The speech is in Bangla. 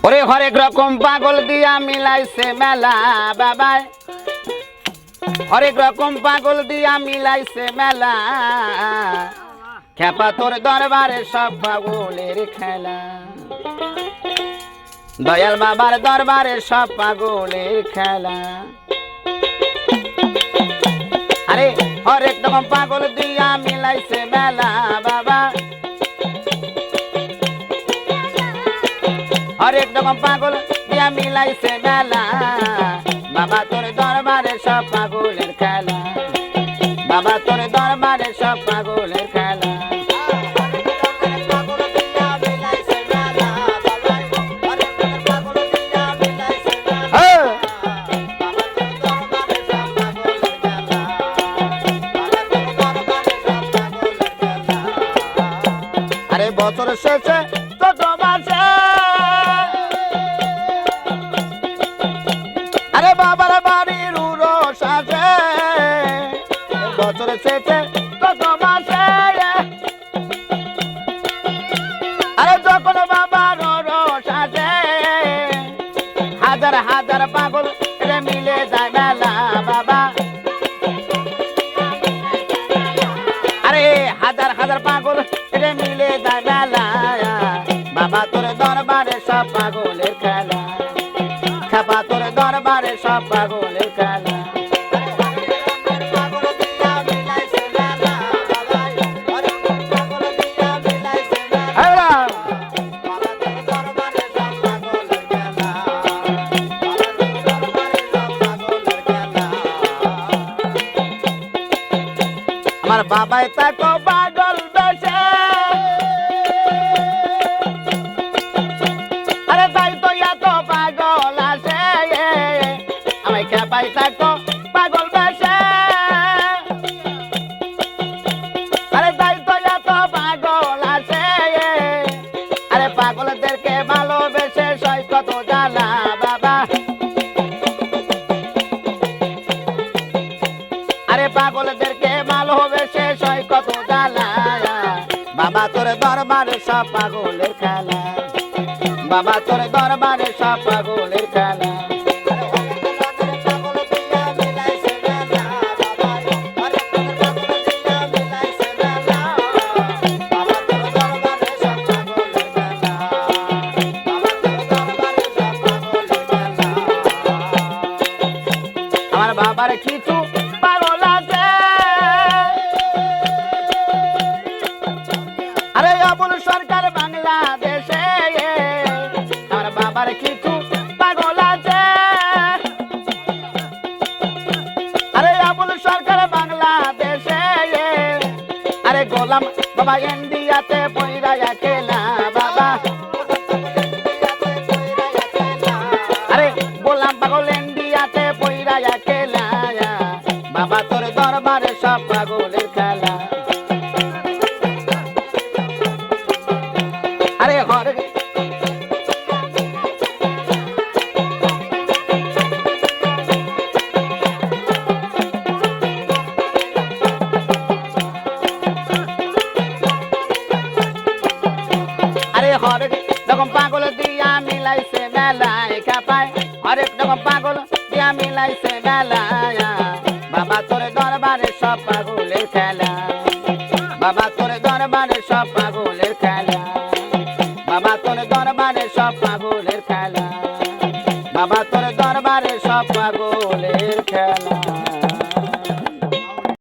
ওরে হরেক রকম পাগল দিয়া মিলাইছে মেলা বাবাই, হরেক রকম পাগল দিয়া মিলাইছে মেলা। খেপা তোর দরবারে সব পাগলের খেলা, দয়াল বাবার দরবারে সব পাগলের খেলা। আরে হরেক রকম পাগল দিয়া মিলাইছে মেলা বাবা, হরেক রকম পাগল দিয়া মিলাইছে মেলা। বাবা তোর দরবারে সব পাগলের খেলা, বাবা তোর দরবারে সব পাগলের খেলা। আরে বছর শেষে চোদ্দ মাসে, আরে বাবার বাড়ির উরস আছে। বছর শেষে চোদ্দ মাসে, আরে যখন বাবার উরস আছে, হাজার হাজার পাগল রে মিলে যায় মেলা বাবা। আরে হাজার হাজার পাগল রে মিলে যায় মেলা। বাবা তোর দরবারে সব পাগলের খেলা, খেপা তোর দরবারে সব পাগলের খেলা। আমার বাবাই তাকো পাগল বেশে, আরে তাই তো এত পাগল আছে। আমি খেপাই তাকো পাগল বেশে, আরে তাই তো এত পাগল আছে। আরে পাগলদেরকে ভালোবেসে সই কত জ্বালা বাবা। আরে পাগলদেরকে ভালোবেসে সই কত জ্বালা। বাবা তোর দরবারে সব পাগলের খেলা, বাবা তোর দরবারে সব পাগলের খেলা। আমার বাবার কিছু পাগল আছে, আরে আবুল সরকার বাংলাদেশে। আমার বাবার কিছু পাগল আছে, আরে আবুল সরকার বাংলাদেশে। আরে গোলাম বাবা ইন্ডিয়াতে পয়রা খেলা বাবা। আরে গোলাম পাগল ইন্ডিয়াতে পয়রা খেলা। বাবা তোর দরবারে সব পাগলের খেলা। আরে হরে হরেক রকম পাগল দিয়া মিলাইছে মেলায় খেপায়, হরেক রকম পাগল দিয়া মিলাইছে মেলায়। বাবা তোর দরবারে সব পাগলের খেলা, বাবা তোর দরবারে সব পাগলের খেলা, বাবা তোর দরবারে সব পাগলের খেলা, বাবা তোর দরবারে সব পাগলের খেলা।